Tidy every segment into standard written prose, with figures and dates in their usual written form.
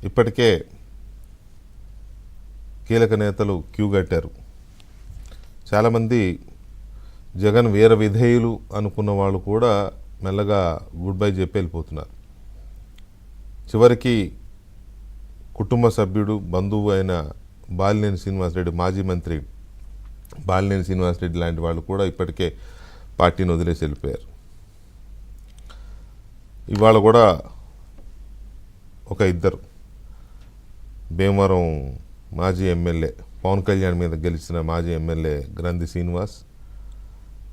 ఇప్పటికే కీలక నేతలు క్యూ కట్టారు. చాలామంది జగన్ వీర విధేయులు అనుకున్న వాళ్ళు కూడా మెల్లగా గుడ్ బై చెప్పి వెళ్ళిపోతున్నారు. చివరికి కుటుంబ సభ్యుడు బంధువు అయిన బాలినేని శ్రీనివాసరెడ్డి, మాజీ మంత్రి బాలినేని శ్రీనివాసరెడ్డి లాంటి వాళ్ళు కూడా ఇప్పటికే పార్టీని వదిలేసి వెళ్ళిపోయారు. ఇవాళ కూడా ఒక ఇద్దరు భీమవరం మాజీ ఎమ్మెల్యే పవన్ కళ్యాణ్ మీద గెలిచిన మాజీ ఎమ్మెల్యే గ్రంథి శ్రీనివాస్,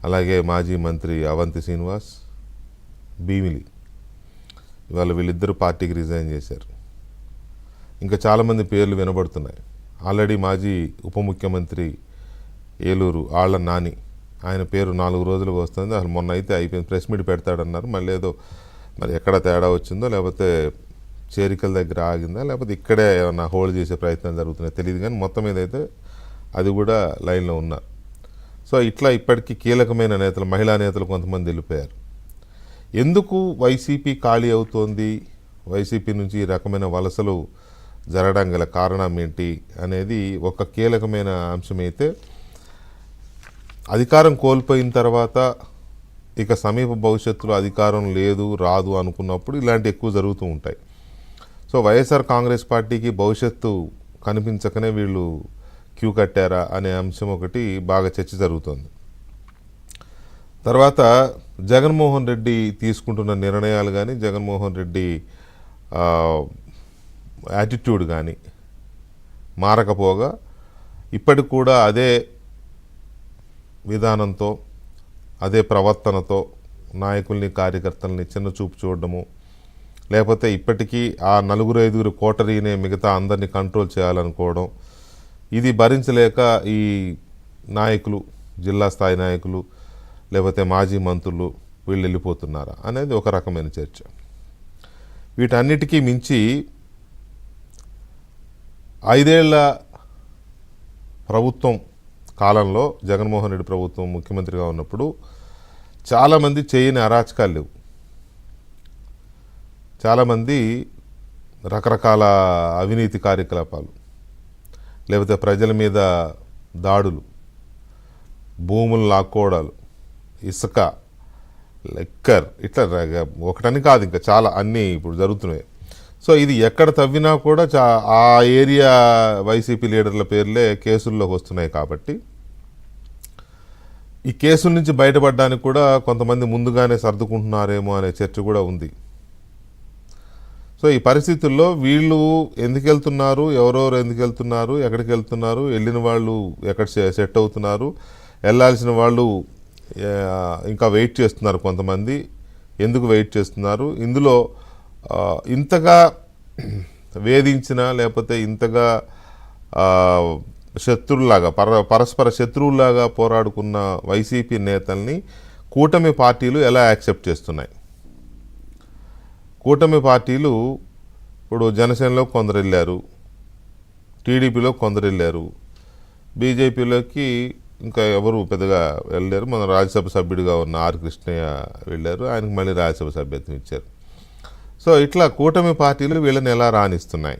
అలాగే మాజీ మంత్రి అవంతి శ్రీనివాస్, భీమిలి, ఇవాళ వీళ్ళిద్దరూ పార్టీకి రిజైన్ చేశారు. ఇంకా చాలామంది పేర్లు వినబడుతున్నాయి. ఆల్రెడీ మాజీ ఉప ముఖ్యమంత్రి ఏలూరు ఆళ్ల నాని, ఆయన పేరు 4 రోజులకు వస్తుంది. అసలు మొన్న అయితే అయిపోయింది, ప్రెస్ మీట్ పెడతాడన్నారు. మళ్ళీ ఏదో మరి ఎక్కడ తేడా వచ్చిందో, లేకపోతే చేరికల దగ్గర ఆగిందా, లేకపోతే ఇక్కడే ఏమన్నా హోల్డ్ చేసే ప్రయత్నాలు జరుగుతున్నాయో తెలియదు. కానీ మొత్తం మీద అయితే అది కూడా లైన్లో ఉన్నారు. సో ఇట్లా ఇప్పటికీ కీలకమైన నేతలు, మహిళా నేతలు కొంతమంది వెళ్ళిపోయారు. ఎందుకు వైసీపీ ఖాళీ అవుతోంది, వైసీపీ నుంచి ఈ రకమైన వలసలు జరగడం గల కారణం ఏంటి అనేది ఒక కీలకమైన అంశమైతే, అధికారం కోల్పోయిన తర్వాత ఇక సమీప భవిష్యత్తులో అధికారం లేదు రాదు అనుకున్నప్పుడు ఇలాంటి ఎక్కువ జరుగుతూ ఉంటాయి. సో వైఎస్ఆర్ కాంగ్రెస్ పార్టీకి భవిష్యత్తు కనిపించకనే వీళ్ళు క్యూ కట్టారా అనే అంశం ఒకటి బాగా చర్చ జరుగుతుంది. తర్వాత జగన్మోహన్ రెడ్డి తీసుకుంటున్న నిర్ణయాలు కానీ, జగన్మోహన్ రెడ్డి యాటిట్యూడ్ కానీ మారకపోగా ఇప్పటికి కూడా అదే విధానంతో, అదే ప్రవర్తనతో నాయకుల్ని, కార్యకర్తల్ని చిన్న చూపు చూడడము, లేకపోతే ఇప్పటికీ ఆ 4-5 కోటరీనే మిగతా అందరినీ కంట్రోల్ చేయాలనుకోవడం, ఇది భరించలేక ఈ నాయకులు, జిల్లా స్థాయి నాయకులు లేకపోతే మాజీ మంత్రులు వీళ్ళు వెళ్ళిపోతున్నారా అనేది ఒక రకమైన చర్చ. వీటన్నిటికీ మించి 5 ఏళ్ల ప్రభుత్వం కాలంలో జగన్మోహన్ రెడ్డి ప్రభుత్వం ముఖ్యమంత్రిగా ఉన్నప్పుడు చాలామంది చేయని అరాచకాలు లేవు. చాలామంది రకరకాల అవినీతి కార్యకలాపాలు, లేకపోతే ప్రజల మీద దాడులు, భూములు లాక్కోవడాలు, ఇసుక, లెక్కర్, ఇట్లా ఒకటని కాదు ఇంకా చాలా అన్నీ ఇప్పుడు జరుగుతున్నాయి. సో ఇది ఎక్కడ తవ్వినా కూడా ఆ ఏరియా వైసీపీ లీడర్ల పేర్లే కేసుల్లోకి వస్తున్నాయి. కాబట్టి ఈ కేసుల నుంచి బయటపడడానికి కూడా కొంతమంది ముందుగానే సర్దుకుంటున్నారేమో అనే చర్చ కూడా ఉంది. సో ఈ పరిస్థితుల్లో వీళ్ళు ఎందుకు వెళ్తున్నారు, ఎవరెవరు ఎందుకు వెళ్తున్నారు, ఎక్కడికి వెళ్తున్నారు, వెళ్ళిన వాళ్ళు ఎక్కడ సెట్ అవుతున్నారు, వెళ్ళాల్సిన వాళ్ళు ఇంకా వెయిట్ చేస్తున్నారు కొంతమంది, ఎందుకు వెయిట్ చేస్తున్నారు, ఇందులో ఇంతగా వేధించిన లేకపోతే ఇంతగా శత్రువులాగా పరస్పర శత్రువులాగా పోరాడుకున్న వైసీపీ నేతల్ని కూటమి పార్టీలు ఎలా యాక్సెప్ట్ చేస్తున్నాయి. కూటమి పార్టీలు ఇప్పుడు జనసేనలో కొందరు వెళ్ళారు, టీడీపీలో కొందరు వెళ్ళారు, బీజేపీలోకి ఇంకా ఎవరు పెద్దగా వెళ్ళారు. మన రాజ్యసభ సభ్యుడిగా ఉన్న ఆర్ కృష్ణయ్య వెళ్ళారు, ఆయనకు మళ్ళీ రాజ్యసభ సభ్యత్వం ఇచ్చారు. సో ఇట్లా కూటమి పార్టీలు వీళ్ళని ఎలా రాణిస్తున్నాయి.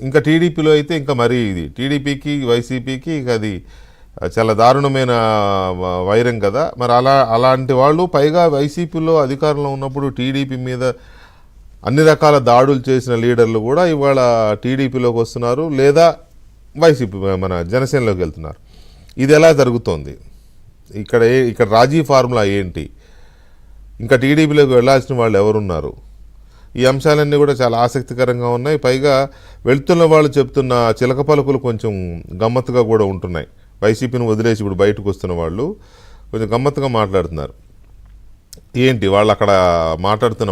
ఇంకా టీడీపీలో అయితే ఇంకా మరీ ఇది టీడీపీకి వైసీపీకి ఇక అది చాలా దారుణమైన వైరం కదా. మరి అలాంటి వాళ్ళు పైగా వైసీపీలో అధికారంలో ఉన్నప్పుడు టీడీపీ మీద అన్ని రకాల దాడులు చేసిన లీడర్లు కూడా ఇవాళ టీడీపీలోకి వస్తున్నారు, లేదా వైసీపీ మన జనసేనలోకి వెళ్తున్నారు. ఇది ఎలా జరుగుతోంది, ఇక్కడ రాజీ ఫార్ములా ఏంటి, ఇంకా టీడీపీలోకి వెళ్ళాల్సిన వాళ్ళు ఎవరున్నారు, ఈ అంశాలన్నీ కూడా చాలా ఆసక్తికరంగా ఉన్నాయి. పైగా వెళ్తున్న వాళ్ళు చెప్తున్న చిలక పలుకులు కొంచెం గమ్మత్తుగా కూడా ఉంటున్నాయి. వైసీపీని వదిలేసి ఇప్పుడు బయటకు వస్తున్న వాళ్ళు కొంచెం గమ్మత్తుగా మాట్లాడుతున్నారు. ఏంటి వాళ్ళు అక్కడ మాట్లాడుతున్న